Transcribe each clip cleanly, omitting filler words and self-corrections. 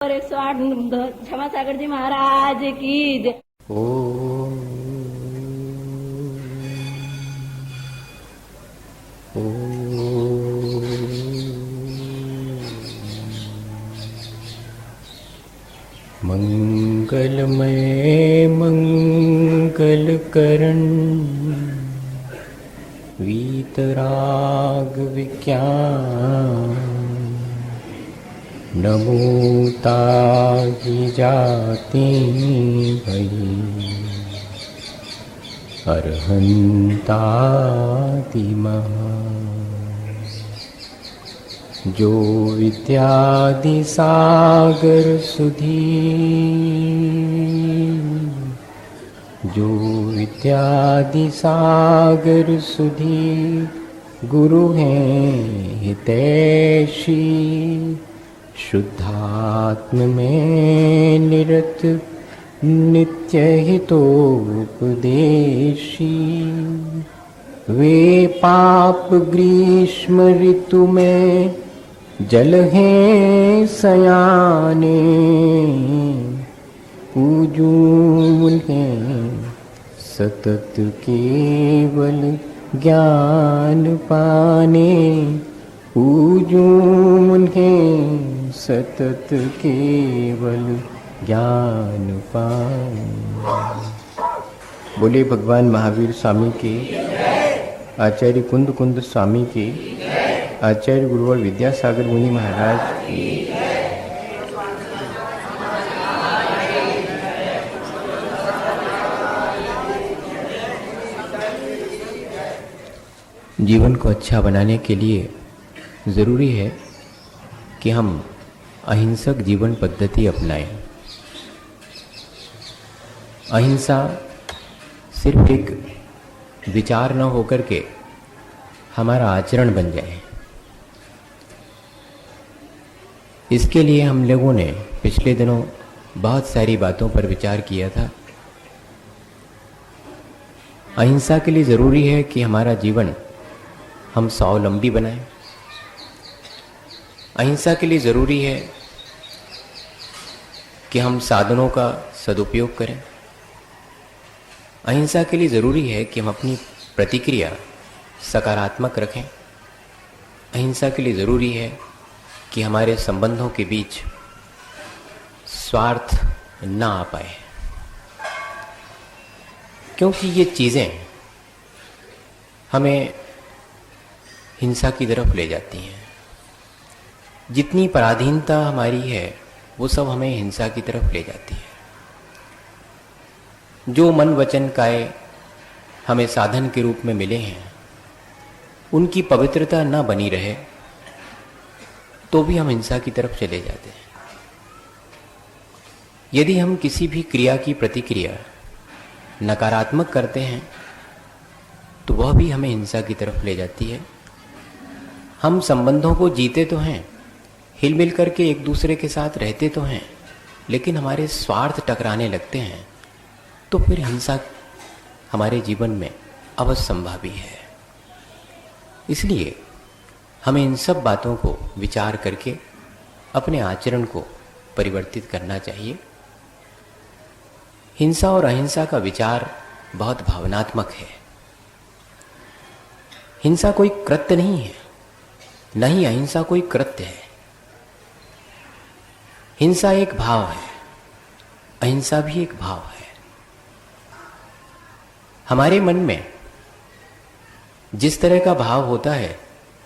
और 108 क्षमा सागर जी महाराज की जय। ओम मंगलमय मंगलकरण वीतराग विज्ञान नमो ताहि जाति भई अरहंताति महा जो विद्यादि सागर सुधी जो विद्यादि सागर सुधी गुरु हैं हितैषी शुद्धात्म में निरत नित्य हितोपदेशी वे पाप ग्रीष्म ऋतु में जल हैं सयाने पूजूं उन्हें सतत केवल ज्ञान पाने पूजूं उन्हें सतत केवल ज्ञान पाने। बोले भगवान महावीर स्वामी के, आचार्य कुंद कुंद स्वामी के, आचार्य गुरुवर विद्यासागर मुनि महाराज की। जीवन को अच्छा बनाने के लिए ज़रूरी है कि हम अहिंसक जीवन पद्धति अपनाएं। अहिंसा सिर्फ एक विचार न होकर के हमारा आचरण बन जाए, इसके लिए हम लोगों ने पिछले दिनों बहुत सारी बातों पर विचार किया था। अहिंसा के लिए ज़रूरी है कि हमारा जीवन हम स्वावलंबी बनाएं। अहिंसा के लिए ज़रूरी है कि हम साधनों का सदुपयोग करें। अहिंसा के लिए ज़रूरी है कि हम अपनी प्रतिक्रिया सकारात्मक रखें। अहिंसा के लिए ज़रूरी है कि हमारे संबंधों के बीच स्वार्थ ना आ पाए, क्योंकि ये चीज़ें हमें हिंसा की तरफ ले जाती हैं। जितनी पराधीनता हमारी है वो सब हमें हिंसा की तरफ ले जाती है। जो मन वचन काया हमें साधन के रूप में मिले हैं, उनकी पवित्रता न बनी रहे तो भी हम हिंसा की तरफ चले जाते हैं। यदि हम किसी भी क्रिया की प्रतिक्रिया नकारात्मक करते हैं तो वह भी हमें हिंसा की तरफ ले जाती है। हम संबंधों को जीते तो हैं, हिल मिल करके एक दूसरे के साथ रहते तो हैं, लेकिन हमारे स्वार्थ टकराने लगते हैं तो फिर हिंसा हमारे जीवन में अवश्य संभावी है। इसलिए हमें इन सब बातों को विचार करके अपने आचरण को परिवर्तित करना चाहिए। हिंसा और अहिंसा का विचार बहुत भावनात्मक है। हिंसा कोई कृत्य नहीं है, न ही अहिंसा कोई कृत्य है। हिंसा एक भाव है, अहिंसा भी एक भाव है। हमारे मन में जिस तरह का भाव होता है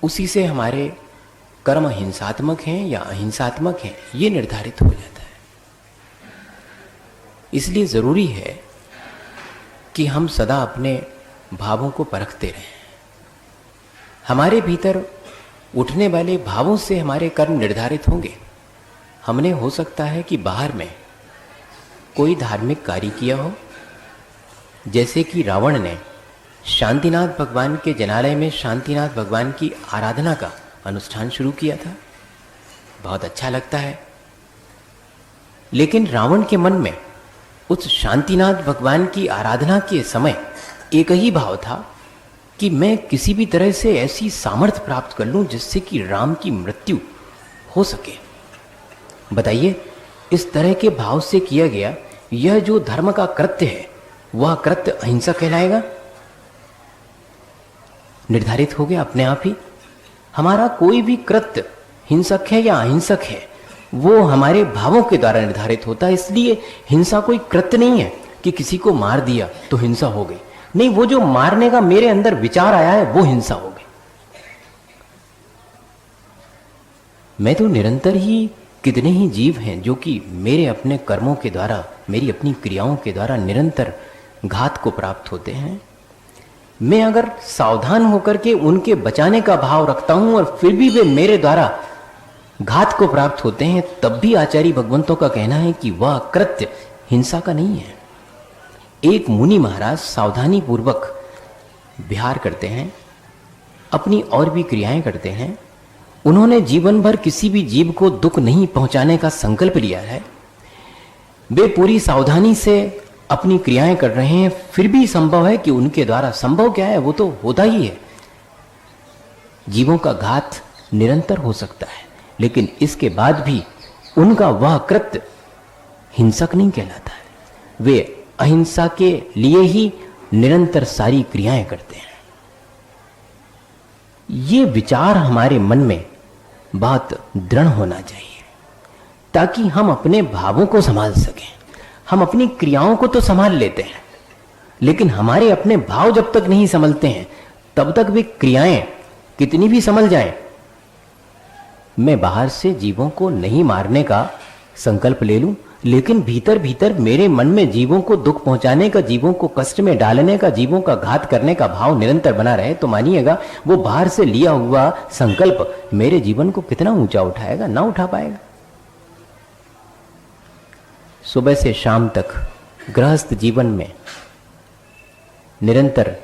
उसी से हमारे कर्म हिंसात्मक हैं या अहिंसात्मक हैं ये निर्धारित हो जाता है। इसलिए जरूरी है कि हम सदा अपने भावों को परखते रहें। हमारे भीतर उठने वाले भावों से हमारे कर्म निर्धारित होंगे। हमने हो सकता है कि बाहर में कोई धार्मिक कार्य किया हो, जैसे कि रावण ने शांतिनाथ भगवान के जनालय में शांतिनाथ भगवान की आराधना का अनुष्ठान शुरू किया था। बहुत अच्छा लगता है, लेकिन रावण के मन में उस शांतिनाथ भगवान की आराधना के समय एक ही भाव था कि मैं किसी भी तरह से ऐसी सामर्थ्य प्राप्त कर लूं जिससे कि राम की मृत्यु हो सके। बताइए, इस तरह के भाव से किया गया, यह जो धर्म का कृत्य है वह कृत्य अहिंसा कहलाएगा। निर्धारित हो गया अपने आप ही। हमारा कोई भी कृत्य हिंसक है या अहिंसक है वो हमारे भावों के द्वारा निर्धारित होता है। इसलिए हिंसा कोई कृत्य नहीं है कि किसी को मार दिया तो हिंसा हो गई। नहीं, वो जो मारने का मेरे अंदर विचार आया है वो हिंसा हो गई। मैं तो निरंतर ही, कितने ही जीव हैं जो कि मेरे अपने कर्मों के द्वारा, मेरी अपनी क्रियाओं के द्वारा निरंतर घात को प्राप्त होते हैं। मैं अगर सावधान होकर के उनके बचाने का भाव रखता हूं और फिर भी वे मेरे द्वारा घात को प्राप्त होते हैं, तब भी आचार्य भगवंतों का कहना है कि वह कृत्य हिंसा का नहीं है। एक मुनि महाराज सावधानी पूर्वक विहार करते हैं, अपनी और भी क्रियाएं करते हैं। उन्होंने जीवन भर किसी भी जीव को दुख नहीं पहुंचाने का संकल्प लिया है। वे पूरी सावधानी से अपनी क्रियाएं कर रहे हैं, फिर भी संभव है कि उनके द्वारा, संभव क्या है, वो तो होता ही है, जीवों का घात निरंतर हो सकता है, लेकिन इसके बाद भी उनका वह कृत्य हिंसक नहीं कहलाता है। वे अहिंसा के लिए ही निरंतर सारी क्रियाएं करते हैं। ये विचार हमारे मन में बहुत दृढ़ होना चाहिए ताकि हम अपने भावों को संभाल सकें। हम अपनी क्रियाओं को तो संभाल लेते हैं, लेकिन हमारे अपने भाव जब तक नहीं संभलते हैं तब तक वे क्रियाएं कितनी भी संभल जाएं। मैं बाहर से जीवों को नहीं मारने का संकल्प ले लूं, लेकिन भीतर भीतर मेरे मन में जीवों को दुख पहुंचाने का, जीवों को कष्ट में डालने का, जीवों का घात करने का भाव निरंतर बना रहे, तो मानिएगा वो बाहर से लिया हुआ संकल्प मेरे जीवन को कितना ऊंचा उठाएगा, ना उठा पाएगा। सुबह से शाम तक गृहस्थ जीवन में निरंतर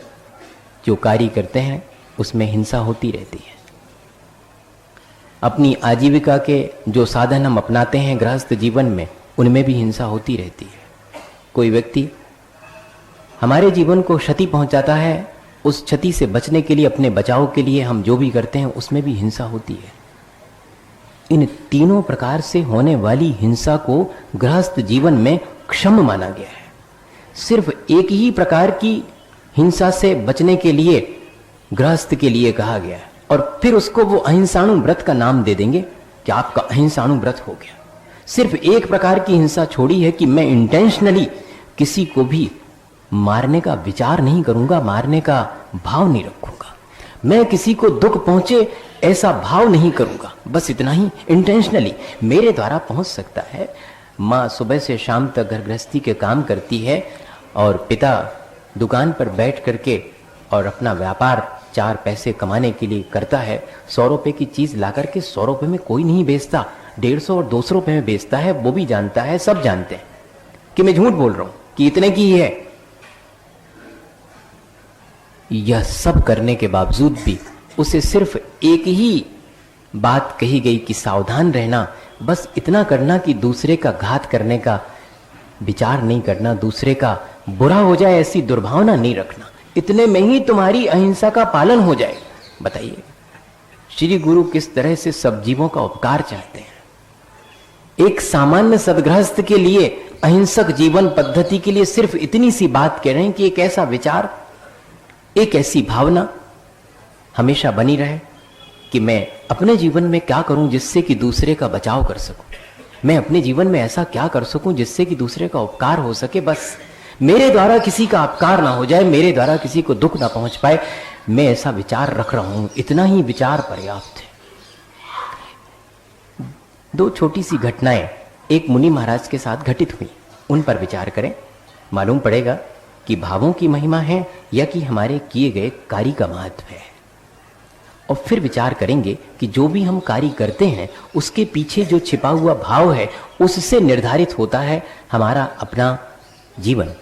जो कार्य करते हैं उसमें हिंसा होती रहती है। अपनी आजीविका के जो साधन हम अपनाते हैं गृहस्थ जीवन में, उनमें भी हिंसा होती रहती है। कोई व्यक्ति हमारे जीवन को क्षति पहुंचाता है, उस क्षति से बचने के लिए, अपने बचाव के लिए हम जो भी करते हैं उसमें भी हिंसा होती है। इन तीनों प्रकार से होने वाली हिंसा को गृहस्थ जीवन में क्षम माना गया है। सिर्फ एक ही प्रकार की हिंसा से बचने के लिए गृहस्थ के लिए कहा गया है, और फिर उसको वो अहिंसाणु व्रत का नाम दे देंगे कि आपका अहिंसाणु व्रत हो गया। सिर्फ एक प्रकार की हिंसा छोड़ी है कि मैं इंटेंशनली किसी को भी मारने का विचार नहीं करूंगा, मारने का भाव नहीं रखूंगा, मैं किसी को दुख पहुंचे ऐसा भाव नहीं करूंगा, बस इतना ही इंटेंशनली मेरे द्वारा पहुंच सकता है। माँ सुबह से शाम तक घर गृहस्थी के काम करती है और पिता दुकान पर बैठ करके और अपना व्यापार 4 पैसे कमाने के लिए करता है। 100 रुपए की चीज ला करके 100 रुपए में कोई नहीं बेचता, 150 और 200 रुपए में बेचता है। वो भी जानता है, सब जानते हैं कि मैं झूठ बोल रहा हूं कि इतने की ही है। यह सब करने के बावजूद भी उसे सिर्फ एक ही बात कही गई कि सावधान रहना, बस इतना करना कि दूसरे का घात करने का विचार नहीं करना, दूसरे का बुरा हो जाए ऐसी दुर्भावना नहीं रखना, इतने में ही तुम्हारी अहिंसा का पालन हो जाए। बताइए श्री गुरु किस तरह से सब जीवों का उपकार चाहते हैं। एक सामान्य सदगृहस्थ के लिए, अहिंसक जीवन पद्धति के लिए सिर्फ इतनी सी बात कह रहे हैं कि एक ऐसा विचार, एक ऐसी भावना हमेशा बनी रहे कि मैं अपने जीवन में क्या करूं जिससे कि दूसरे का बचाव कर सकूं, मैं अपने जीवन में ऐसा क्या कर सकूं जिससे कि दूसरे का उपकार हो सके, बस मेरे द्वारा किसी का अपकार ना हो जाए, मेरे द्वारा किसी को दुख ना पहुंच पाए, मैं ऐसा विचार रख रहा हूं, इतना ही विचार पर्याप्त है। 2 छोटी सी घटनाएं एक मुनि महाराज के साथ घटित हुई, उन पर विचार करें, मालूम पड़ेगा कि भावों की महिमा है या कि हमारे किए गए कार्य का महत्व है। और फिर विचार करेंगे कि जो भी हम कार्य करते हैं उसके पीछे जो छिपा हुआ भाव है उससे निर्धारित होता है हमारा अपना जीवन,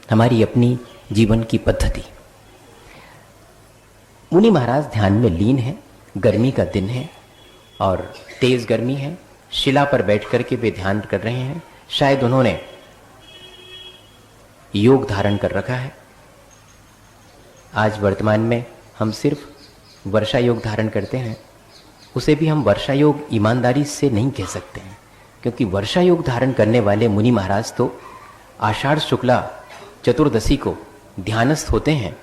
हमारी अपनी जीवन की पद्धति। मुनि महाराज ध्यान में लीन है, गर्मी का दिन है और तेज गर्मी है, शिला पर बैठ करके वे ध्यान कर रहे हैं। शायद उन्होंने योग धारण कर रखा है। आज वर्तमान में हम सिर्फ वर्षा योग धारण करते हैं, उसे भी हम वर्षा योग ईमानदारी से नहीं कह सकते हैं। क्योंकि वर्षा योग धारण करने वाले मुनि महाराज तो आषाढ़ शुक्ला चतुर्दशी को ध्यानस्थ होते हैं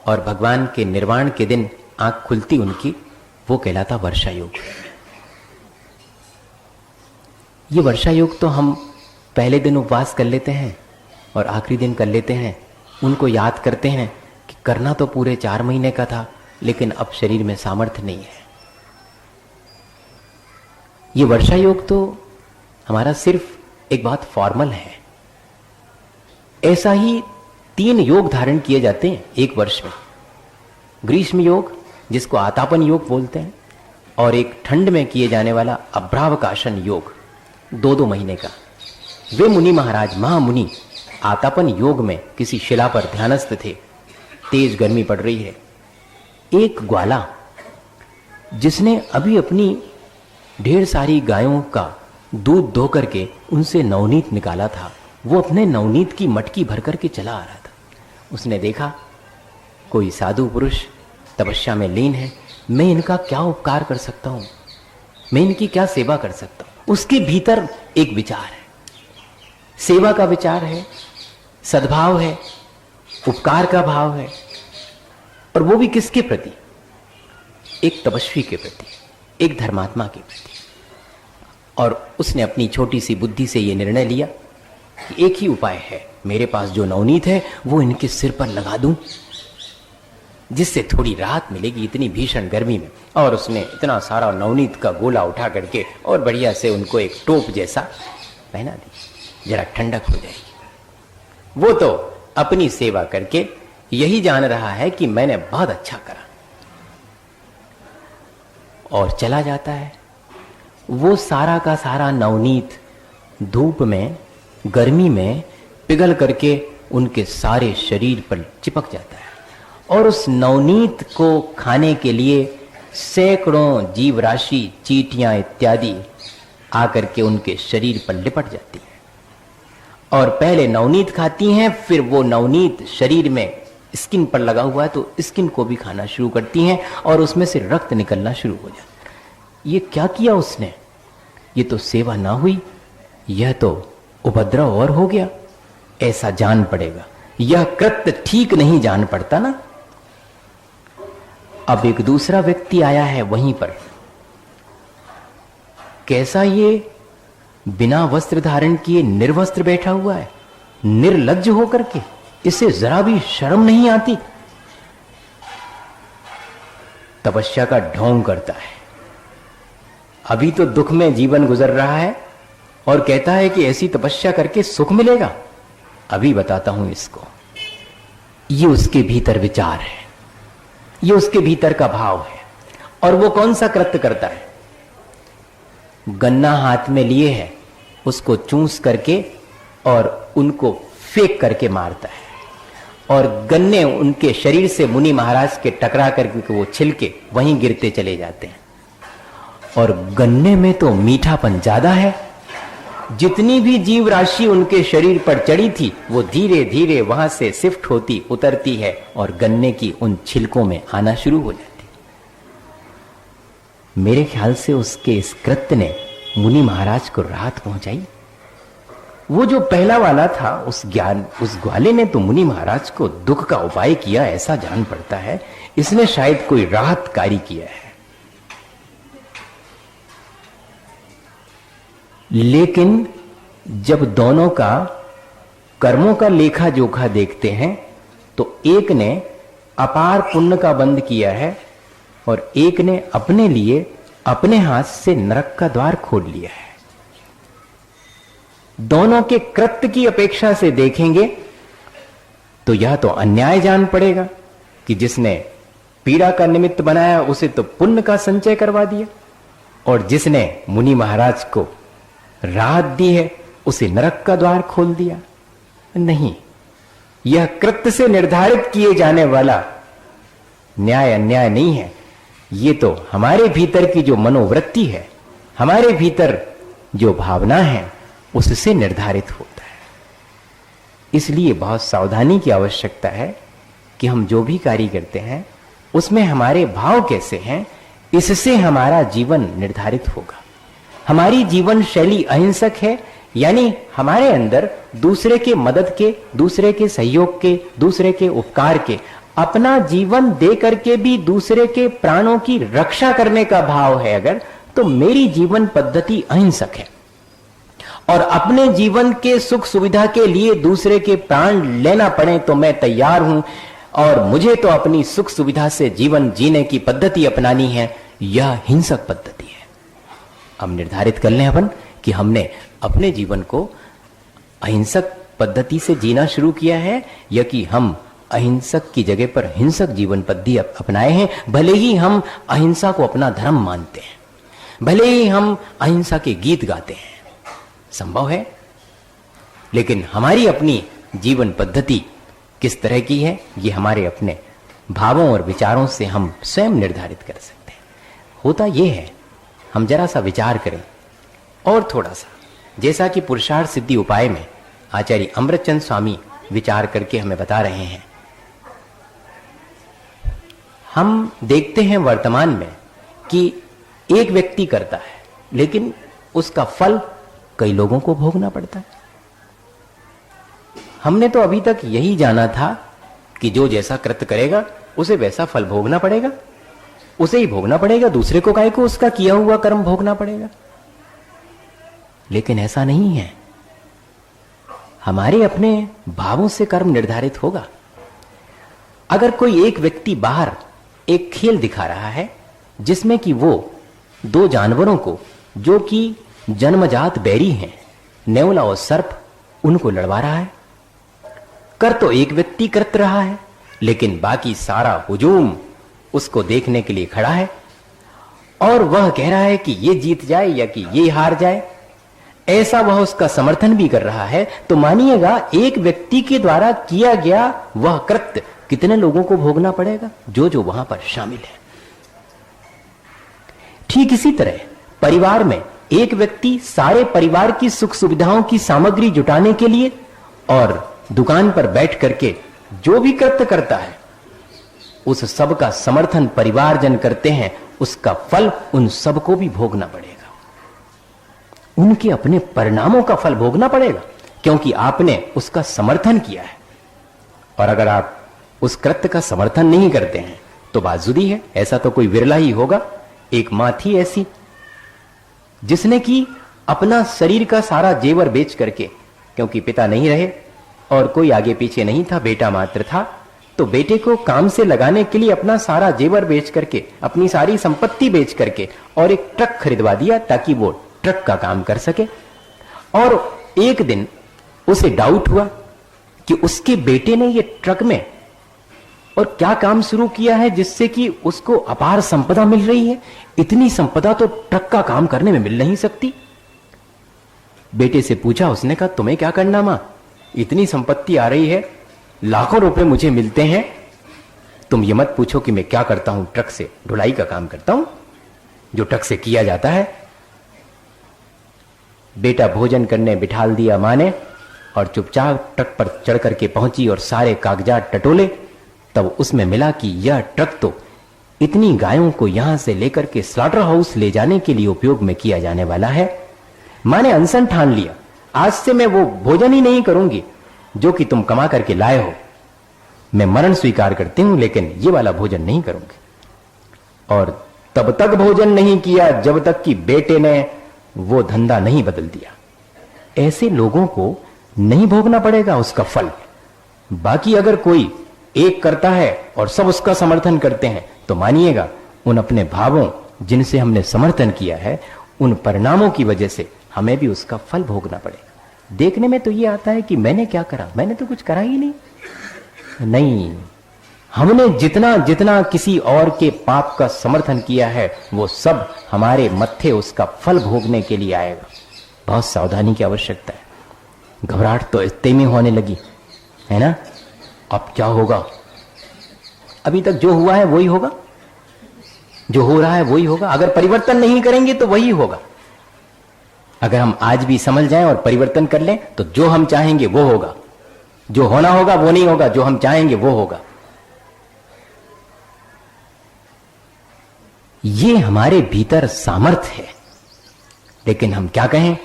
और भगवान के निर्वाण के दिन आंख खुलती उनकी, वो कहलाता वर्षा योग। ये वर्षा योग तो हम पहले दिन उपवास कर लेते हैं और आखिरी दिन कर लेते हैं, उनको याद करते हैं कि करना तो पूरे 4 महीने का था, लेकिन अब शरीर में सामर्थ्य नहीं है। ये वर्षा योग तो हमारा सिर्फ एक बात फॉर्मल है। ऐसा ही 3 योग धारण किए जाते हैं एक वर्ष में। ग्रीष्म योग, जिसको आतापन योग बोलते हैं, और एक ठंड में किए जाने वाला अभ्रावकाशन योग 2-2 महीने का। वे मुनि महाराज महामुनि आतापन योग में किसी शिला पर ध्यानस्थ थे। तेज गर्मी पड़ रही है। एक ग्वाला जिसने अभी अपनी ढेर सारी गायों का दूध धो करके उनसे नवनीत निकाला था, वो अपने नवनीत की मटकी भर करके चला आ रहा था। उसने देखा कोई साधु पुरुष तपस्या में लीन है, मैं इनका क्या उपकार कर सकता हूं, मैं इनकी क्या सेवा कर सकता हूं। उसके भीतर एक विचार है, सेवा का विचार है, सद्भाव है, उपकार का भाव है। और वो भी किसके प्रति? एक तपस्वी के प्रति, एक धर्मात्मा के प्रति। और उसने अपनी छोटी सी बुद्धि से ये निर्णय लिया कि एक ही उपाय है, मेरे पास जो नवनीत है वो इनके सिर पर लगा दूं, जिससे थोड़ी राहत मिलेगी इतनी भीषण गर्मी में। और उसने इतना सारा नवनीत का गोला उठा करके और बढ़िया से उनको एक टोप जैसा पहना दी, जरा ठंडक हो जाएगी। वो तो अपनी सेवा करके यही जान रहा है कि मैंने बहुत अच्छा करा, और चला जाता है। वो सारा का सारा नवनीत धूप में, गर्मी में पिघल करके उनके सारे शरीर पर चिपक जाता है। और उस नवनीत को खाने के लिए सैकड़ों जीव राशि, चींटियां इत्यादि आकर के उनके शरीर पर लिपट जाती हैं और पहले नवनीत खाती हैं, फिर वो नवनीत शरीर में स्किन पर लगा हुआ है तो स्किन को भी खाना शुरू करती हैं और उसमें से रक्त निकलना शुरू हो जाता है। ये क्या किया उसने? ये तो सेवा ना हुई, यह तो उपद्रव और हो गया, ऐसा जान पड़ेगा। यह कृत्य ठीक नहीं जान पड़ता ना। अब एक दूसरा व्यक्ति आया है वहीं पर। कैसा ये बिना वस्त्र धारण किए निर्वस्त्र बैठा हुआ है, निर्लज्ज होकर के, इसे जरा भी शर्म नहीं आती। तपस्या का ढोंग करता है, अभी तो दुख में जीवन गुजर रहा है और कहता है कि ऐसी तपस्या करके सुख मिलेगा। अभी बताता हूं इसको। ये उसके भीतर विचार है, ये उसके भीतर का भाव है। और वो कौन सा कृत्य करता है? गन्ना हाथ में लिए है, उसको चूस करके और उनको फेंक करके मारता है और गन्ने उनके शरीर से मुनि महाराज के टकरा करके वो छिलके वहीं गिरते चले जाते हैं। और गन्ने में तो मीठापन ज्यादा है, जितनी भी जीव राशि उनके शरीर पर चढ़ी थी वो धीरे धीरे वहां से शिफ्ट होती, उतरती है और गन्ने की उन छिलकों में आना शुरू हो जाती। मेरे ख्याल से उसके इस कृत्य ने मुनि महाराज को राहत पहुंचाई। वो जो पहला वाला था, उस ग्वाले ने तो मुनि महाराज को दुख का उपाय किया, ऐसा जान पड़ता है। इसने शायद कोई राहत कार्य किया है। लेकिन जब दोनों का कर्मों का लेखा जोखा देखते हैं तो एक ने अपार पुण्य का बंद किया है और एक ने अपने लिए अपने हाथ से नरक का द्वार खोल लिया है। दोनों के कृत्य की अपेक्षा से देखेंगे तो यह तो अन्याय जान पड़ेगा कि जिसने पीड़ा का निमित्त बनाया उसे तो पुण्य का संचय करवा दिया, और जिसने मुनि महाराज को राहत दी है उसे नरक का द्वार खोल दिया। नहीं, यह कृत्य से निर्धारित किए जाने वाला न्याय अन्याय नहीं है। ये तो हमारे भीतर की जो मनोवृत्ति है, हमारे भीतर जो भावना है, उससे निर्धारित होता है। इसलिए बहुत सावधानी की आवश्यकता है कि हम जो भी कार्य करते हैं उसमें हमारे भाव कैसे हैं, इससे हमारा जीवन निर्धारित होगा। हमारी जीवन शैली अहिंसक है, यानी हमारे अंदर दूसरे के मदद के, दूसरे के सहयोग के, दूसरे के उपकार के, अपना जीवन दे करके भी दूसरे के प्राणों की रक्षा करने का भाव है अगर, तो मेरी जीवन पद्धति अहिंसक है। और अपने जीवन के सुख सुविधा के लिए दूसरे के प्राण लेना पड़े तो मैं तैयार हूं, और मुझे तो अपनी सुख सुविधा से जीवन जीने की पद्धति अपनानी है, यह हिंसक पद्धति है। हम निर्धारित कर लें अपन कि हमने अपने जीवन को अहिंसक पद्धति से जीना शुरू किया है, या कि हम अहिंसक की जगह पर हिंसक जीवन पद्धति अपनाए हैं। भले ही हम अहिंसा को अपना धर्म मानते हैं, भले ही हम अहिंसा के गीत गाते हैं, संभव है, लेकिन हमारी अपनी जीवन पद्धति किस तरह की है, ये हमारे अपने भावों और विचारों से हम स्वयं निर्धारित कर सकते हैं। होता यह है, हम जरा सा विचार करें और थोड़ा सा, जैसा कि पुरुषार्थ सिद्धि उपाय में आचार्य अमृतचंद स्वामी विचार करके हमें बता रहे हैं। हम देखते हैं वर्तमान में कि एक व्यक्ति करता है, लेकिन उसका फल कई लोगों को भोगना पड़ता है। हमने तो अभी तक यही जाना था कि जो जैसा कृत्य करेगा उसे वैसा फल भोगना पड़ेगा, उसे ही भोगना पड़ेगा, दूसरे को काहे को उसका किया हुआ कर्म भोगना पड़ेगा। लेकिन ऐसा नहीं है, हमारे अपने भावों से कर्म निर्धारित होगा। अगर कोई एक व्यक्ति बाहर एक खेल दिखा रहा है जिसमें कि वो दो जानवरों को, जो कि जन्मजात बैरी हैं, नेवला और सर्प, उनको लड़वा रहा है, कर तो एक व्यक्ति करत रहा है, लेकिन बाकी सारा हुजूम उसको देखने के लिए खड़ा है, और वह कह रहा है कि ये जीत जाए या कि ये हार जाए, ऐसा वह उसका समर्थन भी कर रहा है। तो मानिएगा एक व्यक्ति के द्वारा किया गया वह कृत्य कितने लोगों को भोगना पड़ेगा, जो जो वहां पर शामिल है। ठीक इसी तरह परिवार में एक व्यक्ति सारे परिवार की सुख सुविधाओं की सामग्री जुटाने के लिए और दुकान पर बैठ करके जो भी कृत्य करता है, उस सब का समर्थन परिवारजन करते हैं, उसका फल उन सबको भी भोगना पड़ेगा, उनके अपने परिणामों का फल भोगना पड़ेगा, क्योंकि आपने उसका समर्थन किया है। और अगर आप उस कृत्य का समर्थन नहीं करते हैं तो बात जुदी है। ऐसा तो कोई विरला ही होगा। एक मां थी ऐसी जिसने कि अपना शरीर का सारा जेवर बेच करके, क्योंकि पिता नहीं रहे और कोई आगे पीछे नहीं था, बेटा मात्र था, तो बेटे को काम से लगाने के लिए अपना सारा जेवर बेच करके, अपनी सारी संपत्ति बेच करके और एक ट्रक खरीदवा दिया ताकि वो ट्रक का काम कर सके। और एक दिन उसे डाउट हुआ कि उसके बेटे ने ये ट्रक में और क्या काम शुरू किया है जिससे कि उसको अपार संपदा मिल रही है। इतनी संपदा तो ट्रक का काम करने में मिल नहीं सकती। बेटे से पूछा, उसने कहा तुम्हें क्या करना मां, इतनी संपत्ति आ रही है, लाखों रुपए मुझे मिलते हैं, तुम ये मत पूछो कि मैं क्या करता हूं, ट्रक से ढुलाई का काम करता हूं जो ट्रक से किया जाता है। बेटा भोजन करने बिठाल दिया मां ने और चुपचाप ट्रक पर चढ़ करके पहुंची और सारे कागजात टटोले। तब उसमें मिला कि यह ट्रक तो इतनी गायों को यहां से लेकर के स्लॉटर हाउस ले जाने के लिए उपयोग में किया जाने वाला है। मां ने अनशन ठान लिया, आज से मैं वो भोजन ही नहीं करूंगी जो कि तुम कमा करके लाए हो। मैं मरण स्वीकार करती हूं, लेकिन ये वाला भोजन नहीं करूंगी। और तब तक भोजन नहीं किया जब तक कि बेटे ने वो धंधा नहीं बदल दिया। ऐसे लोगों को नहीं भोगना पड़ेगा उसका फल। बाकी अगर कोई एक करता है और सब उसका समर्थन करते हैं, तो मानिएगा उन अपने भावों जिनसे हमने समर्थन किया है, उन परिणामों की वजह से हमें भी उसका फल भोगना पड़ेगा। देखने में तो ये आता है कि मैंने क्या करा, मैंने तो कुछ करा ही नहीं। हमने जितना जितना किसी और के पाप का समर्थन किया है, वो सब हमारे मत्थे उसका फल भोगने के लिए आएगा। बहुत सावधानी की आवश्यकता है। घबराहट तो इतने में होने लगी है ना, अब क्या होगा। अभी तक जो हुआ है वही होगा, जो हो रहा है वही होगा। अगर परिवर्तन नहीं करेंगे तो वही होगा। अगर हम आज भी समझ जाएं और परिवर्तन कर लें तो जो हम चाहेंगे वो होगा, जो होना होगा वो नहीं होगा, जो हम चाहेंगे वो होगा। ये हमारे भीतर सामर्थ्य है। लेकिन हम क्या कहें,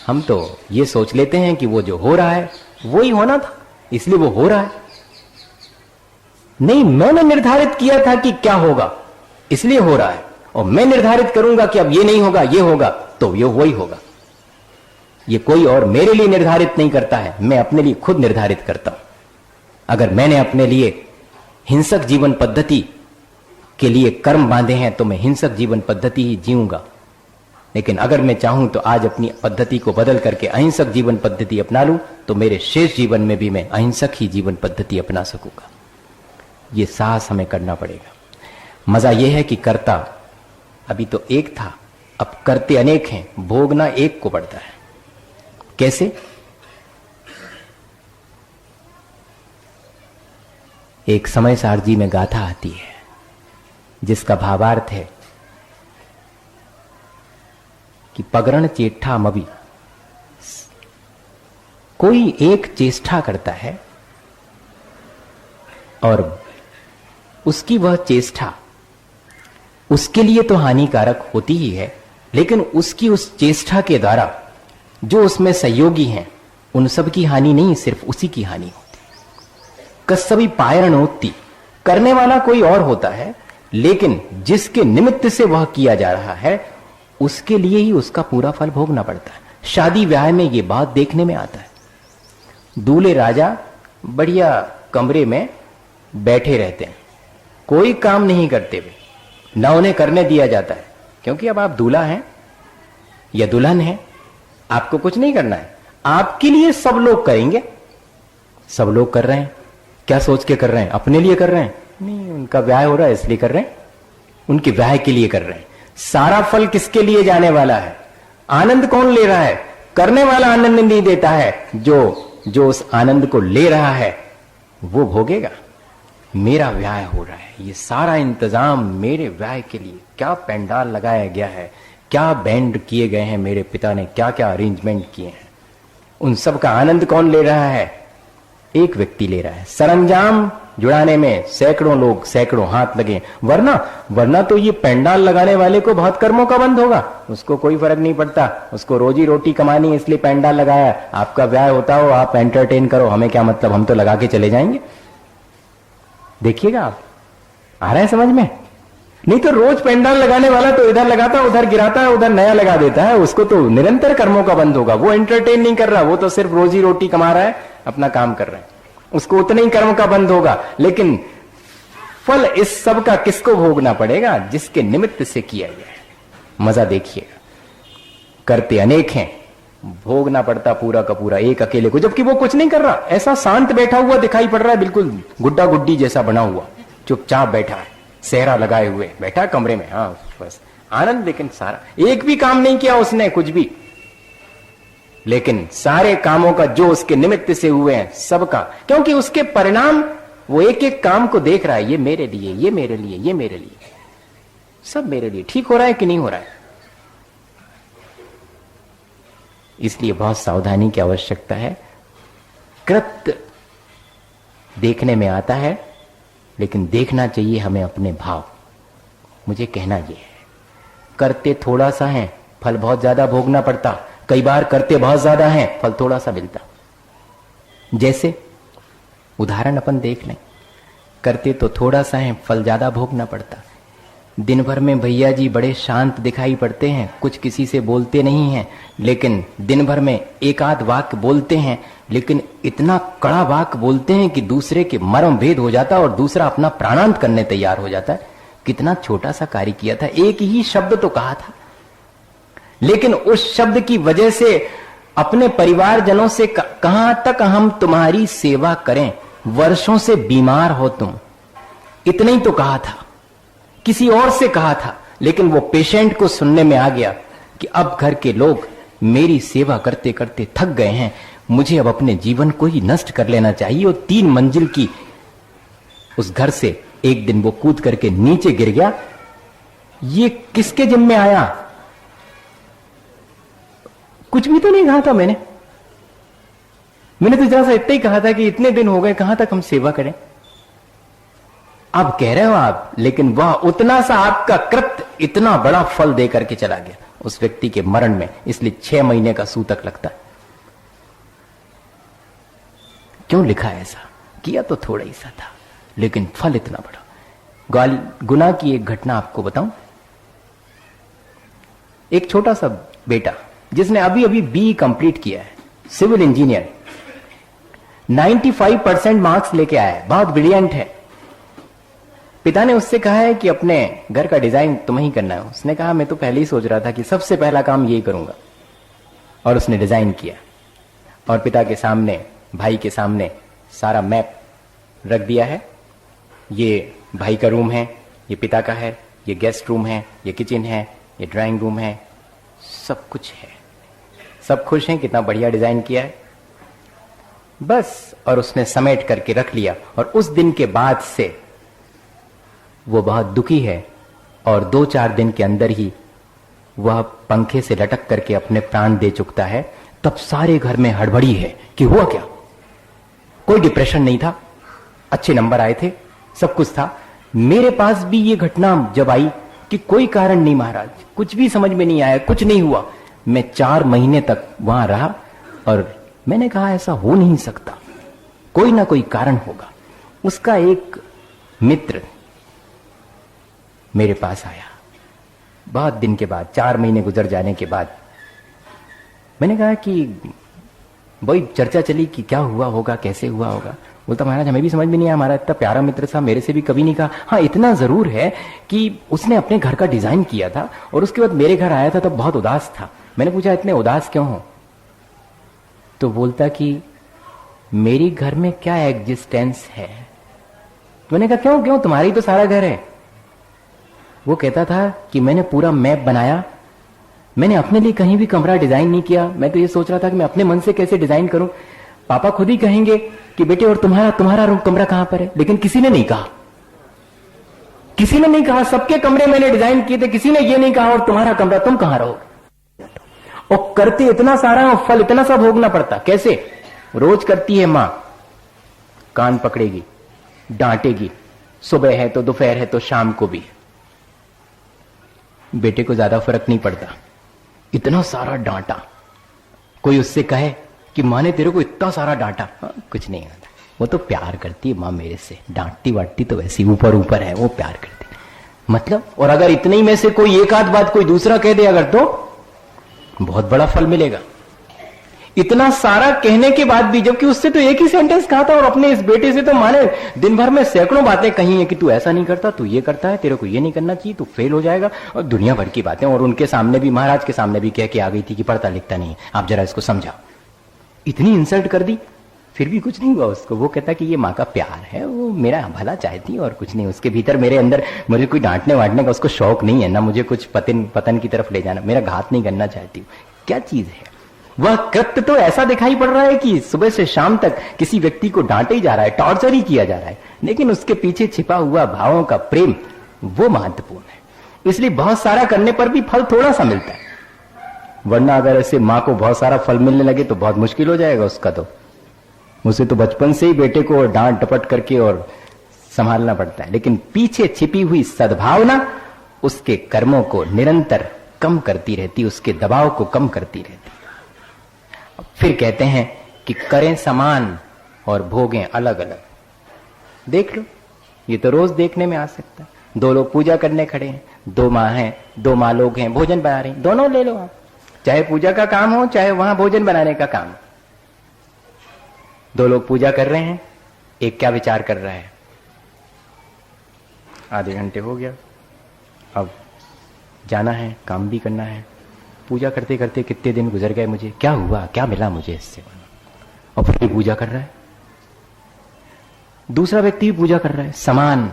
हम तो ये सोच लेते हैं कि वो जो हो रहा है वो ही होना था, इसलिए वो हो रहा है। नहीं, मैंने निर्धारित किया था कि क्या होगा, इसलिए हो रहा है, और मैं निर्धारित करूंगा कि अब ये नहीं होगा, ये होगा, तो ये वही होगा। ये कोई और मेरे लिए निर्धारित नहीं करता है, मैं अपने लिए खुद निर्धारित करता हूं। अगर मैंने अपने लिए हिंसक जीवन पद्धति के लिए कर्म बांधे हैं तो मैं हिंसक जीवन पद्धति ही जीऊंगा। लेकिन अगर मैं चाहूं तो आज अपनी पद्धति को बदल करके अहिंसक जीवन पद्धति अपना लूं तो मेरे शेष जीवन में भी मैं अहिंसक ही जीवन पद्धति अपना सकूंगा। ये साहस हमें करना पड़ेगा। मजा यह है कि कर्ता अभी तो एक था, अब करते अनेक हैं, भोगना एक को पड़ता है। कैसे? एक समय सारजी में गाथा आती है जिसका भावार्थ है कि पगरण चेष्टा मवि, कोई एक चेष्टा करता है और उसकी वह चेष्टा उसके लिए तो हानिकारक होती ही है, लेकिन उसकी उस चेष्टा के द्वारा जो उसमें सहयोगी हैं उन सब की हानि नहीं, सिर्फ उसी की हानि होती। कस्सवी पायरणोक्ति, करने वाला कोई और होता है, लेकिन जिसके निमित्त से वह किया जा रहा है उसके लिए ही उसका पूरा फल भोगना पड़ता है। शादी ब्याह में ये बात देखने में आता है। दूल्हे राजा बढ़िया कमरे में बैठे रहते हैं, कोई काम नहीं करते हुए, ना उन्हें करने दिया जाता है, क्योंकि अब आप दूल्हा हैं या दुल्हन हैं, आपको कुछ नहीं करना है, आपके लिए सब लोग करेंगे। सब लोग कर रहे हैं, क्या सोच के कर रहे हैं? अपने लिए कर रहे हैं? नहीं, उनका ब्याह हो रहा है इसलिए कर रहे हैं, उनके ब्याह के लिए कर रहे हैं। सारा फल किसके लिए जाने वाला है? आनंद कौन ले रहा है? करने वाला आनंद नहीं देता है, जो उस आनंद को ले रहा है वो भोगेगा। मेरा ब्याह हो रहा है, ये सारा इंतजाम मेरे ब्याह के लिए, क्या पंडाल लगाया गया है, क्या बैंड किए गए हैं, मेरे पिता ने क्या क्या अरेंजमेंट किए हैं, उन सब का आनंद कौन ले रहा है? एक व्यक्ति ले रहा है। सरंजाम जुड़ाने में सैकड़ों लोग, सैकड़ों हाथ लगे, वरना तो ये पंडाल लगाने वाले को बहुत कर्मों का बंद होगा, उसको कोई फर्क नहीं पड़ता, उसको रोजी रोटी कमानी है इसलिए पंडाल लगाया। आपका ब्याह होता हो, आप एंटरटेन करो, हमें क्या मतलब, हम तो लगा के चले जाएंगे। देखिएगा आप, आ रहा है समझ में? नहीं तो रोज पंडाल लगाने वाला तो इधर लगाता है, उधर गिराता है, उधर नया लगा देता है, उसको तो निरंतर कर्मों का बंद होगा। वो एंटरटेन नहीं कर रहा, वो तो सिर्फ रोजी रोटी कमा रहा है, अपना काम कर रहा है, उसको उतने ही कर्म का बंद होगा। लेकिन फल इस सब का किसको भोगना पड़ेगा? जिसके निमित्त से किया गया है। मजा देखिएगा, करते अनेक हैं, भोगना पड़ता पूरा का पूरा एक अकेले को, जबकि वो कुछ नहीं कर रहा, ऐसा शांत बैठा हुआ दिखाई पड़ रहा है, बिल्कुल गुड्डा गुड्डी जैसा बना हुआ, चुपचाप बैठा है, सेहरा लगाए हुए बैठा कमरे में, हाँ बस आनंद। लेकिन सारा एक भी काम नहीं किया उसने, कुछ भी, लेकिन सारे कामों का जो उसके निमित्त से हुए हैं सबका, क्योंकि उसके परिणाम वो एक एक काम को देख रहा है, ये मेरे लिए, ये मेरे लिए, ये मेरे लिए, सब मेरे लिए। ठीक हो रहा है कि नहीं हो रहा है? इसलिए बहुत सावधानी की आवश्यकता है। कृत्य देखने में आता है, लेकिन देखना चाहिए हमें अपने भाव। मुझे कहना यह है, करते थोड़ा सा है, फल बहुत ज्यादा भोगना पड़ता। कई बार करते बहुत ज्यादा हैं, फल थोड़ा सा मिलता। जैसे उदाहरण अपन देख लें, करते तो थोड़ा सा है, फल ज्यादा भोगना पड़ता। दिन भर में भैया जी बड़े शांत दिखाई पड़ते हैं, कुछ किसी से बोलते नहीं हैं, लेकिन दिन भर में एक आध वाक्य बोलते हैं, लेकिन इतना कड़ा वाक्य बोलते हैं कि दूसरे के मर्म भेद हो जाता और दूसरा अपना प्राणांत करने तैयार हो जाता है। कितना छोटा सा कार्य किया था, एक ही शब्द तो कहा था, लेकिन उस शब्द की वजह से अपने परिवारजनों से कहां तक हम तुम्हारी सेवा करें, वर्षों से बीमार हो तुम, इतना ही तो कहा था। किसी और से कहा था, लेकिन वो पेशेंट को सुनने में आ गया कि अब घर के लोग मेरी सेवा करते करते थक गए हैं, मुझे अब अपने जीवन को ही नष्ट कर लेना चाहिए। और 3 मंजिल की उस घर से एक दिन वो कूद करके नीचे गिर गया। ये किसके जिम्मे आया? कुछ भी तो नहीं कहा था मैंने तो जरा सा इतना ही कहा था कि इतने दिन हो गए, कहां तक हम सेवा करें। अब कह रहे हो आप, लेकिन वह उतना सा आपका कृत्य इतना बड़ा फल दे करके चला गया। उस व्यक्ति के मरण में, इसलिए 6 महीने का सूतक लगता है। क्यों लिखा ऐसा? किया तो थोड़ा ही सा था, लेकिन फल इतना बड़ा। गुनाह की एक घटना आपको बताऊं। एक छोटा सा बेटा जिसने अभी अभी BE कंप्लीट किया है, सिविल इंजीनियर, 95% मार्क्स लेके आया है, बहुत ब्रिलियंट है। पिता ने उससे कहा है कि अपने घर का डिजाइन तुम्हें ही करना है। उसने कहा मैं तो पहले ही सोच रहा था कि सबसे पहला काम यही करूंगा, और उसने डिजाइन किया और पिता के सामने, भाई के सामने सारा मैप रख दिया है। ये भाई का रूम है, ये पिता का है, ये गेस्ट रूम है, ये किचन है, ये ड्राइंग रूम है, सब कुछ है। सब खुश हैं, कितना बढ़िया डिजाइन किया है, बस। और उसने समेट करके रख लिया। और उस दिन के बाद से वो बहुत दुखी है और 2-4 दिन के अंदर ही वह पंखे से लटक करके अपने प्राण दे चुकता है। तब सारे घर में हड़बड़ी है कि हुआ क्या। कोई डिप्रेशन नहीं था, अच्छे नंबर आए थे, सब कुछ था। मेरे पास भी ये घटना जब आई कि कोई कारण नहीं महाराज, कुछ भी समझ में नहीं आया, कुछ नहीं हुआ। मैं 4 महीने तक वहां रहा और मैंने कहा ऐसा हो नहीं सकता, कोई ना कोई कारण होगा। उसका एक मित्र मेरे पास आया बहुत दिन के बाद, 4 महीने गुजर जाने के बाद। मैंने कहा कि वही चर्चा चली कि क्या हुआ होगा, कैसे हुआ होगा। बोलता महाराज हमें भी समझ में नहीं आया, हमारा इतना प्यारा मित्र था, मेरे से भी कभी नहीं कहा। हाँ इतना जरूर है कि उसने अपने घर का डिजाइन किया था और उसके बाद मेरे घर आया था तब बहुत उदास था। मैंने पूछा इतने उदास क्यों हो? तो बोलता कि मेरी घर में क्या एग्जिस्टेंस है। मैंने कहा क्यों क्यों, तुम्हारी तो सारा घर है। वो कहता था कि मैंने पूरा मैप बनाया, मैंने अपने लिए कहीं भी कमरा डिजाइन नहीं किया। मैं तो ये सोच रहा था कि मैं अपने मन से कैसे डिजाइन करूं। पापा खुद ही कहेंगे कि बेटे और तुम्हारा रूम कमरा कहां पर है, लेकिन किसी ने नहीं कहा, किसी ने नहीं कहा। सबके कमरे मैंने डिजाइन किए थे, किसी ने ये नहीं कहा और तुम्हारा कमरा तुम कहां रहोगे। और करते इतना सारा और फल इतना सा भोगना पड़ता। कैसे? रोज करती है मां, कान पकड़ेगी, डांटेगी, सुबह है तो दोपहर है तो शाम को भी। बेटे को ज्यादा फर्क नहीं पड़ता, इतना सारा डांटा। कोई उससे कहे कि मां ने तेरे को इतना सारा डांटा, कुछ नहीं आता, वो तो प्यार करती है मां मेरे से, डांटती वाटती तो वैसी ऊपर ऊपर है, वो प्यार करती मतलब। और अगर इतने ही में से कोई एक आध बात कोई दूसरा कह दे अगर, तो बहुत बड़ा फल मिलेगा। इतना सारा कहने के बाद भी, जबकि उससे तो एक ही सेंटेंस कहा था, और अपने इस बेटे से तो माने दिन भर में सैकड़ों बातें कही है कि तू ऐसा नहीं करता, तू ये करता है, तेरे को ये नहीं करना चाहिए, तू फेल हो जाएगा, और दुनिया भर की बातें। और उनके सामने भी, महाराज के सामने भी कह के आ गई थी कि पढ़ता लिखता नहीं, आप जरा इसको समझाओ। इतनी इंसल्ट कर दी, फिर भी कुछ नहीं हुआ उसको। वो कहता कि ये माँ का प्यार है, वो मेरा भला चाहती और कुछ नहीं। उसके भीतर मेरे अंदर मुझे कोई डांटने वाटने का उसको शौक नहीं है, ना मुझे कुछ पतन की तरफ ले जाना, मेरा घात नहीं करना चाहती हूँ। क्या चीज है वह? कृत्य तो ऐसा दिखाई पड़ रहा है कि सुबह से शाम तक किसी व्यक्ति को डांटे ही जा रहा है, टॉर्चर ही किया जा रहा है, लेकिन उसके पीछे छिपा हुआ भावों का प्रेम वो महत्वपूर्ण है। इसलिए बहुत सारा करने पर भी फल थोड़ा सा मिलता है। वरना अगर ऐसे माँ को बहुत सारा फल मिलने लगे तो बहुत मुश्किल हो जाएगा उसका। तो उसे तो बचपन से ही बेटे को डांट डपट करके और संभालना पड़ता है, लेकिन पीछे छिपी हुई सद्भावना उसके कर्मों को निरंतर कम करती रहती, उसके दबाव को कम करती रहती। फिर कहते हैं कि करें समान और भोगें अलग अलग। देख लो, ये तो रोज देखने में आ सकता है। 2 लोग पूजा करने खड़े हैं, 2 माँ हैं, 2 माँ लोग हैं, भोजन बना रहे हैं, दोनों ले लो आप, चाहे पूजा का काम हो चाहे वहां भोजन बनाने का काम। 2 लोग पूजा कर रहे हैं, एक क्या विचार कर रहा है, आधे घंटे हो गया, अब जाना है, काम भी करना है, पूजा करते करते कितने दिन गुजर गए, मुझे क्या हुआ, क्या मिला मुझे इससे, और फिर पूजा कर रहा है। दूसरा व्यक्ति भी पूजा कर रहा है, समान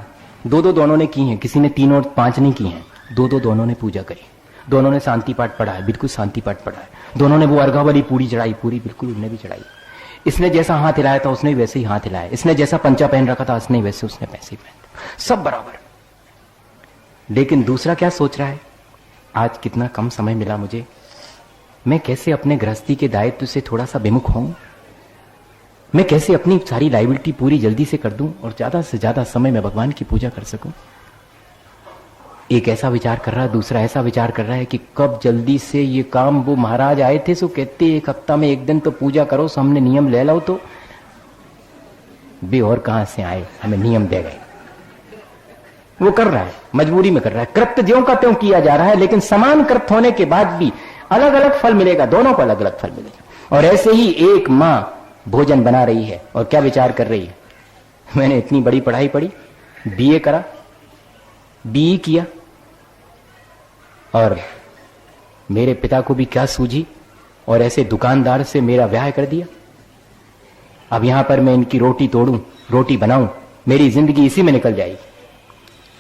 2-2 दोनों ने की हैं, किसी ने 3 और 5 नहीं की हैं, 2-2 दोनों ने पूजा करी, दोनों ने शांति पाठ पढ़ा है, बिल्कुल शांति पाठ पढ़ा है, दोनों ने वो अर्घावली पूरी चढ़ाई, पूरी बिल्कुल उन्होंने भी चढ़ाई। इसने जैसा हाथ हिलाया था उसने वैसे ही हाथ हिलाया, इसने जैसा पंचा पहन रखा था उसने वैसे उसने पैसे पहन, सब बराबर। लेकिन दूसरा क्या सोच रहा है, आज कितना कम समय मिला मुझे, मैं कैसे अपने गृहस्थी के दायित्व से थोड़ा सा विमुख हूं, मैं कैसे अपनी सारी लायबिलिटी पूरी जल्दी से कर दूं और ज्यादा से ज्यादा समय में भगवान की पूजा कर सकूं। एक ऐसा विचार कर रहा है, दूसरा ऐसा विचार कर रहा है कि कब जल्दी से ये काम, वो महाराज आए थे सो कहते 1 हफ्ता में 1 दिन तो पूजा करो, सो हमने नियम ले लो, तो भी और कहां से आए, हमें नियम दे गए। वो कर रहा है, मजबूरी में कर रहा है, कृत्य ज्यों का त्यों किया जा रहा है, लेकिन समान कृत्य होने के बाद भी अलग अलग फल मिलेगा, दोनों को अलग अलग फल मिलेगा। और ऐसे ही एक मां भोजन बना रही है और क्या विचार कर रही है, मैंने इतनी बड़ी पढ़ाई पढ़ी, बीए करा, बीई किया, और मेरे पिता को भी क्या सूझी, और ऐसे दुकानदार से मेरा ब्याह कर दिया। अब यहां पर मैं इनकी रोटी तोड़ूं, रोटी बनाऊं, मेरी जिंदगी इसी में निकल जाएगी।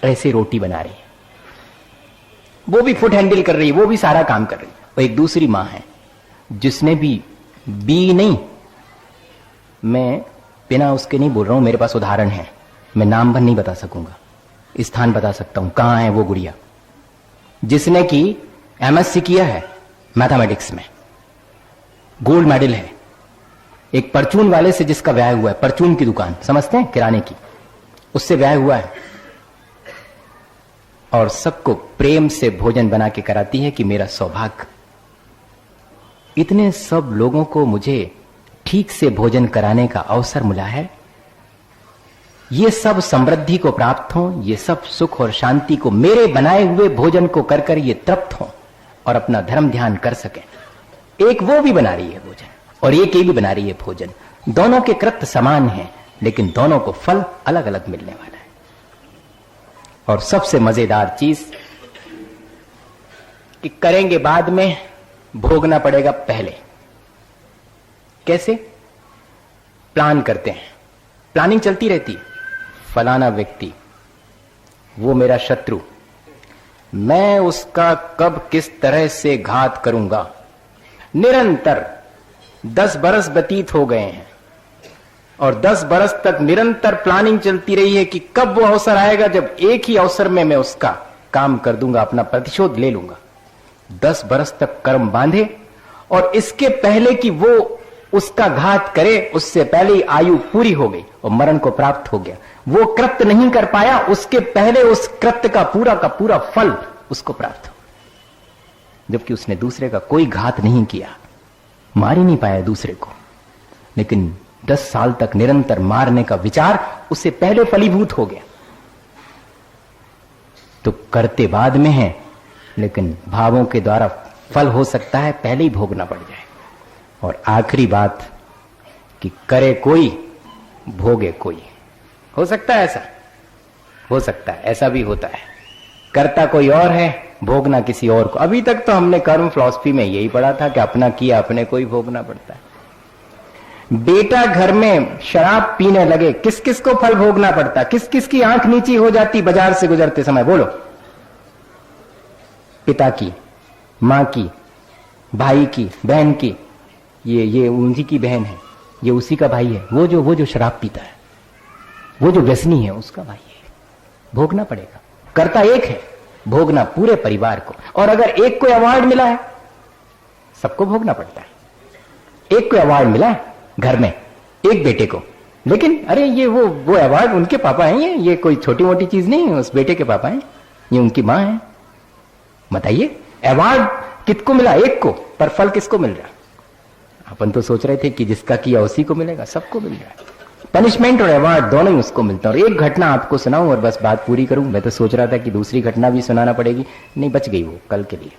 ऐसे रोटी बना रही है, वो भी फुट हैंडल कर रही है, वो भी सारा काम कर रही है। और एक दूसरी मां है जिसने भी बी नहीं, मैं बिना उसके नहीं बोल रहा हूं, मेरे पास उदाहरण है, मैं नाम भर नहीं बता सकूंगा, स्थान बता सकता हूं कहां है वो गुड़िया, जिसने की एमएससी किया है मैथमेटिक्स में, गोल्ड मेडल है। एक परचून वाले से जिसका ब्याह हुआ है, परचून की दुकान समझते हैं, किराने की, उससे ब्याह हुआ है, और सबको प्रेम से भोजन बना के कराती है कि मेरा सौभाग्य। इतने सब लोगों को मुझे ठीक से भोजन कराने का अवसर मिला है। ये सब समृद्धि को प्राप्त हो, ये सब सुख और शांति को मेरे बनाए हुए भोजन को कर कर ये तृप्त हो और अपना धर्म ध्यान कर सके। एक वो भी बना रही है भोजन और एक ये भी बना रही है भोजन, दोनों के कृत्य समान हैं, लेकिन दोनों को फल अलग अलग मिलने वाला है। और सबसे मजेदार चीज कि करेंगे बाद में, भोगना पड़ेगा पहले। कैसे? प्लान करते हैं, प्लानिंग चलती रहती है, फलाना व्यक्ति वो मेरा शत्रु, मैं उसका कब किस तरह से घात करूंगा। निरंतर 10 बरस व्यतीत हो गए हैं और 10 बरस तक निरंतर प्लानिंग चलती रही है कि कब वो अवसर आएगा जब एक ही अवसर में मैं उसका काम कर दूंगा, अपना प्रतिशोध ले लूंगा। 10 बरस तक कर्म बांधे और इसके पहले कि वो उसका घात करे, उससे पहले ही आयु पूरी हो गई और मरण को प्राप्त हो गया। वो कृत्य नहीं कर पाया, उसके पहले उस कृत्य का पूरा फल उसको प्राप्त हो, जबकि उसने दूसरे का कोई घात नहीं किया, मार ही नहीं पाया दूसरे को, लेकिन 10 साल तक निरंतर मारने का विचार उससे पहले फलीभूत हो गया। तो करते बाद में है, लेकिन भावों के द्वारा फल हो सकता है पहले ही भोगना पड़ जाए। और आखिरी बात कि करे कोई भोगे कोई। हो सकता है ऐसा, हो सकता है ऐसा भी होता है, करता कोई और है, भोगना किसी और को। अभी तक तो हमने कर्म फिलॉसफी में यही पढ़ा था कि अपना किया अपने को ही भोगना पड़ता है। बेटा घर में शराब पीने लगे, किस किस को फल भोगना पड़ता, किस किस की आंख नीची हो जाती बाजार से गुजरते समय, बोलो? पिता की, मां की, भाई की, बहन की। ये उन्हीं की बहन है, ये उसी का भाई है, वो जो शराब पीता है, वो जो व्यसनी है, उसका भाई है। भोगना पड़ेगा। करता एक है, भोगना पूरे परिवार को। और अगर एक को अवार्ड मिला है, सबको भोगना पड़ता है। एक को अवार्ड मिला है घर में, एक बेटे को, लेकिन अरे ये वो अवार्ड उनके पापा हैं, ये कोई छोटी मोटी चीज नहीं है, उस बेटे के पापा हैं, ये उनकी मां है। बताइए, अवार्ड किसको मिला? एक को, पर फल किसको मिल रहा? अपन तो सोच रहे थे कि जिसका किया उसी को मिलेगा, सबको मिल रहा है। पनिशमेंट और अवार्ड दोनों ही उसको मिलता है। और एक घटना आपको सुनाऊं और बस बात पूरी करूं। मैं तो सोच रहा था कि दूसरी घटना भी सुनाना पड़ेगी, नहीं बच गई वो कल के लिए।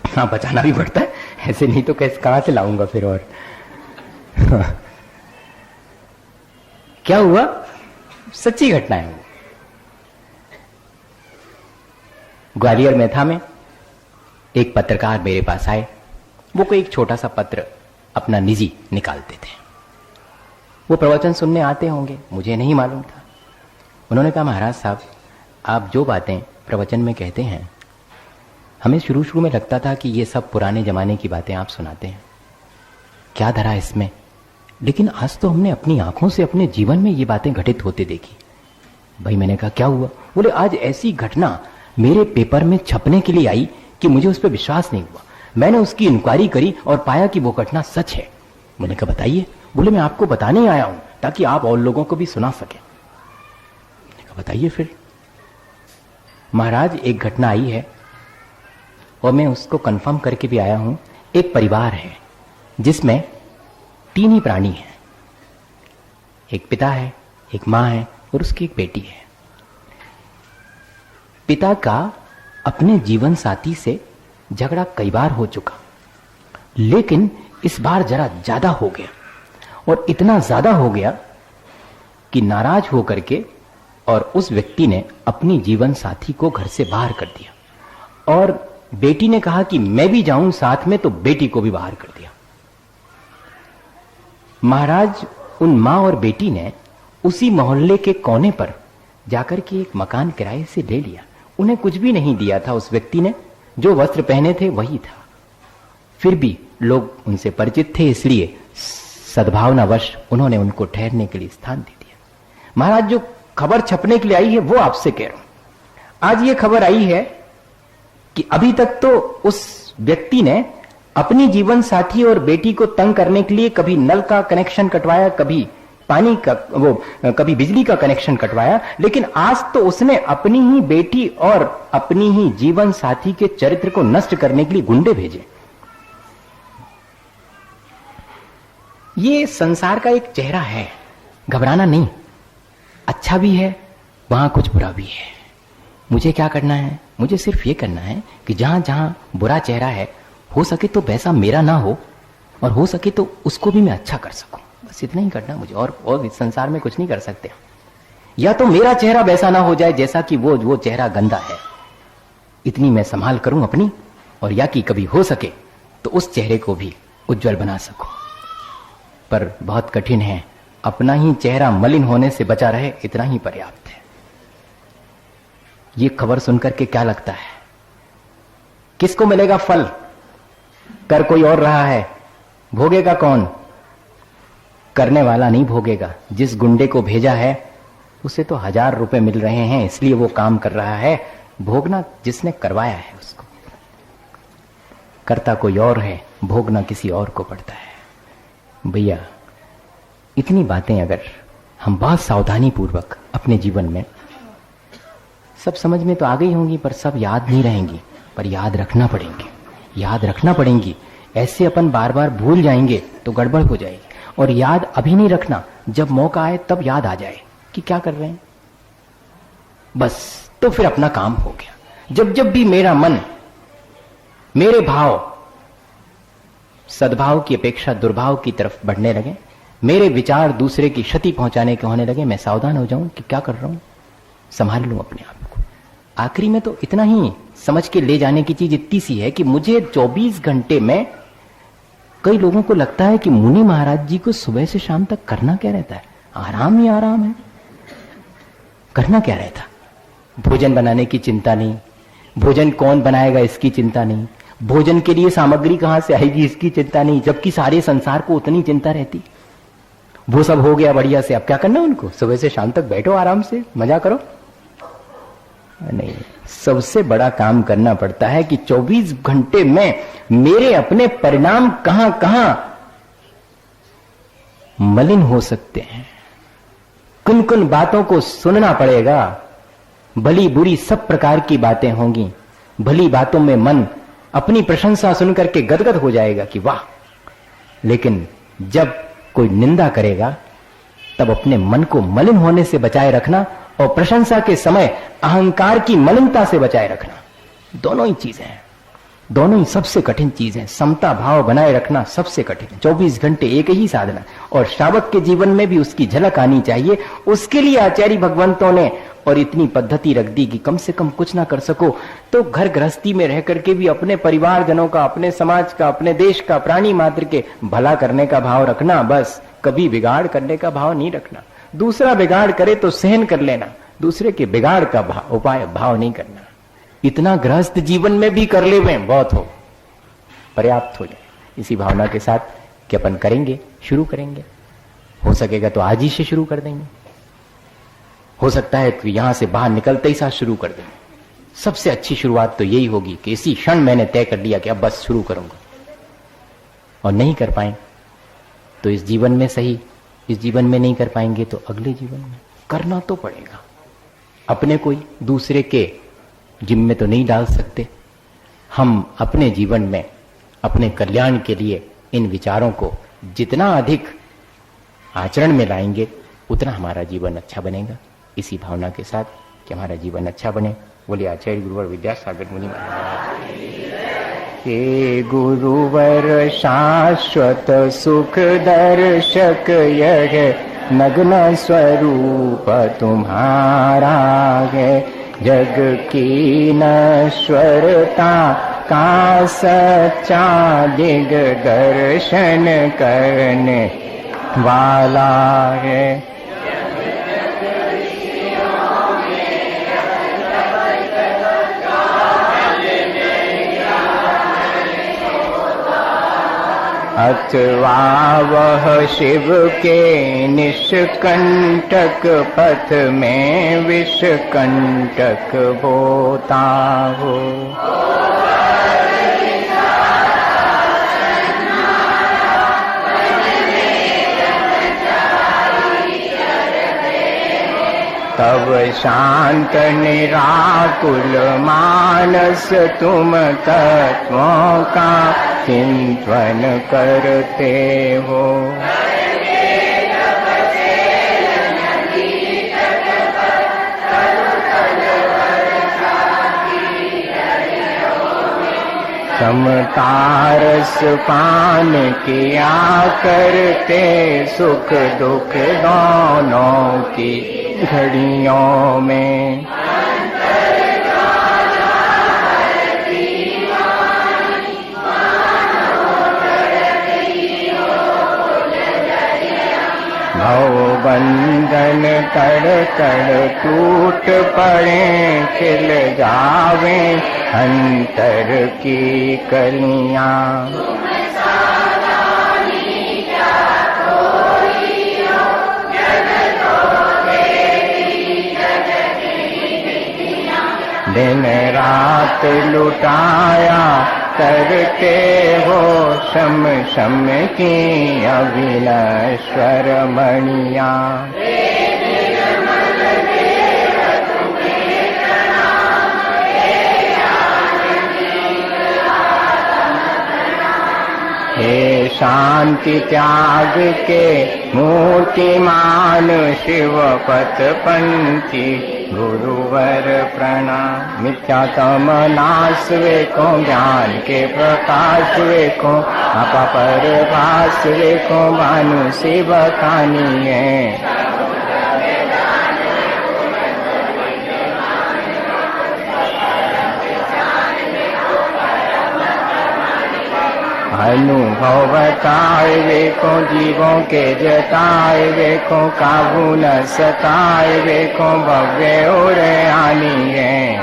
हाँ, बचाना भी पड़ता है, ऐसे नहीं तो कैसे, कहां से लाऊंगा फिर। और क्या हुआ, सच्ची घटना है वो। ग्वालियर में था मैं, एक पत्रकार मेरे पास आए, वो कोई एक छोटा सा पत्र अपना निजी निकालते थे। वो प्रवचन सुनने आते होंगे, मुझे नहीं मालूम था। उन्होंने कहा, महाराज साहब, आप जो बातें प्रवचन में कहते हैं, हमें शुरू शुरू में लगता था कि ये सब पुराने जमाने की बातें आप सुनाते हैं, क्या धरा इसमें, लेकिन आज तो हमने अपनी आंखों से अपने जीवन में ये बातें घटित होते देखी। भाई मैंने कहा, क्या हुआ? बोले, आज ऐसी घटना मेरे पेपर में छपने के लिए आई कि मुझे उस पर विश्वास नहीं हुआ। मैंने उसकी इंक्वायरी करी और पाया कि वो घटना सच है। मैंने कहा, बताइए। बोले, मैं आपको बताने आया हूं ताकि आप और लोगों को भी सुना सके। मैंने कहा, बताइए फिर। महाराज एक घटना आई है और मैं उसको कंफर्म करके भी आया हूं। एक परिवार है जिसमें 3 ही प्राणी हैं, एक पिता है, एक मां है और उसकी एक बेटी है। पिता का अपने जीवन साथी से झगड़ा कई बार हो चुका, लेकिन इस बार जरा ज्यादा हो गया और इतना ज्यादा हो गया कि नाराज होकर के और उस व्यक्ति ने अपनी जीवन साथी को घर से बाहर कर दिया और बेटी ने कहा कि मैं भी जाऊं साथ में, तो बेटी को भी बाहर कर दिया। महाराज उन मां और बेटी ने उसी मोहल्ले के कोने पर जाकर के एक मकान किराए से ले लिया। उन्हें कुछ भी नहीं दिया था उस व्यक्ति ने, जो वस्त्र पहने थे वही था। फिर भी लोग उनसे परिचित थे, इसलिए सद्भावनावश उन्होंने उनको ठहरने के लिए स्थान दे दिया। महाराज जो खबर छपने के लिए आई है वो आपसे कह रहा हूं। आज ये खबर आई है कि अभी तक तो उस व्यक्ति ने अपनी जीवन साथी और बेटी को तंग करने के लिए कभी नल का कनेक्शन कटवाया, कभी पानी का कभी बिजली का कनेक्शन कटवाया, लेकिन आज तो उसने अपनी ही बेटी और अपनी ही जीवन साथी के चरित्र को नष्ट करने के लिए गुंडे भेजे। ये संसार का एक चेहरा है, घबराना नहीं। अच्छा भी है, वहां कुछ बुरा भी है। मुझे क्या करना है? मुझे सिर्फ ये करना है कि जहां जहां बुरा चेहरा है, हो सके तो वैसा मेरा ना हो और हो सके तो उसको भी मैं अच्छा कर सकूं। बस इतना ही करना मुझे, और इस संसार में कुछ नहीं कर सकते। या तो मेरा चेहरा वैसा ना हो जाए जैसा कि वो चेहरा गंदा है, इतनी मैं संभाल करूं अपनी, और या कि कभी हो सके तो उस चेहरे को भी उज्जवल बना सकूं। पर बहुत कठिन है, अपना ही चेहरा मलिन होने से बचा रहे, इतना ही पर्याप्त है। ये खबर सुनकर के क्या लगता है? किसको मिलेगा फल? कर कोई और रहा है, भोगेगा कौन? करने वाला नहीं भोगेगा। जिस गुंडे को भेजा है उसे तो 1000 रुपए मिल रहे हैं, इसलिए वो काम कर रहा है। भोगना जिसने करवाया है उसको। करता कोई और है, भोगना किसी और को पड़ता है। भैया, इतनी बातें अगर हम बहुत सावधानी पूर्वक अपने जीवन में, सब समझ में तो आ गई होंगी पर सब याद नहीं रहेंगी, पर याद रखना पड़ेंगे, याद रखना पड़ेंगी। ऐसे अपन बार बार भूल जाएंगे तो गड़बड़ हो जाएगी। और याद अभी नहीं रखना, जब मौका आए तब याद आ जाए कि क्या कर रहे हैं, बस तो फिर अपना काम हो गया। जब जब भी मेरा मन, मेरे भाव सद्भाव की अपेक्षा दुर्भाव की तरफ बढ़ने लगे, मेरे विचार दूसरे की क्षति पहुंचाने के होने लगे, मैं सावधान हो जाऊं कि क्या कर रहा हूं, संभाल लूं अपने आप को। आखिरी में तो इतना ही समझ के ले जाने की चीज इतनी सी है कि मुझे 24 घंटे में, कई लोगों को लगता है कि मुनि महाराज जी को सुबह से शाम तक करना क्या रहता है? आराम ही आराम है। करना क्या रहता? भोजन बनाने की चिंता नहीं, भोजन कौन बनाएगा इसकी चिंता नहीं, भोजन के लिए सामग्री कहां से आएगी इसकी चिंता नहीं, जबकि सारे संसार को उतनी चिंता रहती। वो सब हो गया बढ़िया से, अब क्या करना उनको? सुबह से शाम तक बैठो आराम से, मजा करो। नहीं, सबसे बड़ा काम करना पड़ता है कि 24 घंटे में मेरे अपने परिणाम कहां कहां मलिन हो सकते हैं, किन किन बातों को सुनना पड़ेगा। भली बुरी सब प्रकार की बातें होंगी। भली बातों में मन अपनी प्रशंसा सुनकर के गदगद हो जाएगा कि वाह, लेकिन जब कोई निंदा करेगा तब अपने मन को मलिन होने से बचाए रखना और प्रशंसा के समय अहंकार की मलिनता से बचाए रखना, दोनों ही चीजें हैं, दोनों ही सबसे कठिन चीज है। समता भाव बनाए रखना सबसे कठिन। 24 घंटे एक ही साधना, और श्रावक के जीवन में भी उसकी झलक आनी चाहिए। उसके लिए आचार्य भगवंतों ने और इतनी पद्धति रख दी कि कम से कम कुछ ना कर सको तो घर गृहस्थी में रह करके भी अपने परिवारजनों का, अपने समाज का, अपने देश का, प्राणी मात्र के भला करने का भाव रखना। बस कभी बिगाड़ करने का भाव नहीं रखना। दूसरा बिगाड़ करे तो सहन कर लेना, दूसरे के बिगाड़ का उपाय भाव नहीं करना। इतना गृहस्थ जीवन में भी कर ले बहुत हो, पर्याप्त हो जाए। इसी भावना के साथ कि अपन करेंगे, शुरू करेंगे। हो सकेगा तो आज ही से शुरू कर देंगे, हो सकता है कि यहां से बाहर निकलते ही साथ शुरू कर देंगे। सबसे अच्छी शुरुआत तो यही होगी कि इसी क्षण मैंने तय कर लिया कि अब बस शुरू करूंगा। और नहीं कर पाए तो इस जीवन में सही, इस जीवन में नहीं कर पाएंगे तो अगले जीवन में करना तो पड़ेगा। अपने कोई दूसरे के जिम में तो नहीं डाल सकते। हम अपने जीवन में अपने कल्याण के लिए इन विचारों को जितना अधिक आचरण में लाएंगे उतना हमारा जीवन अच्छा बनेगा। इसी भावना के साथ कि हमारा जीवन अच्छा बने, बोलिए आचार्य गुरुवर विद्यासागर मुनि महाराज। हे गुरुवर शाश्वत सुख दर्शक यह नग्न स्वरूप तुम्हारा है। जग की नश्वरता का सच्चा दिग दर्शन करने वाला है। अथवा वह शिव के निष्कंटक पथ में विषकंटक होता हो। तब शांत निराकुल मानस तुम तत्वों का चिंतन करते हो। समतारस पान किया करते सुख दुख दोनों की घड़ियों में। भव बंधन कड़ कड़ टूट पड़े खिल जावे अंतर की कलियां। दिन रात लुटाया करते हो शम शम की अविनश्वर मणिया। हे शांति त्याग के मूर्तिमान शिवपथ पंथी गुरुवर प्रणाम। मिथ्यातम नाश वेको ज्ञान के प्रकाश वेको आपा पर भास वेको भानु शिव कानी है। अनुभव बताए वेको जीवों के जताए वेको काबू न सताए वेको भव्य और आनी है।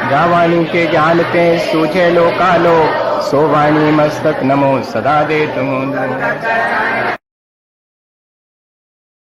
जावाणी के ज्ञान पे सूझे लोकालोक सोवाणी मस्तक नमो सदा दे तुम।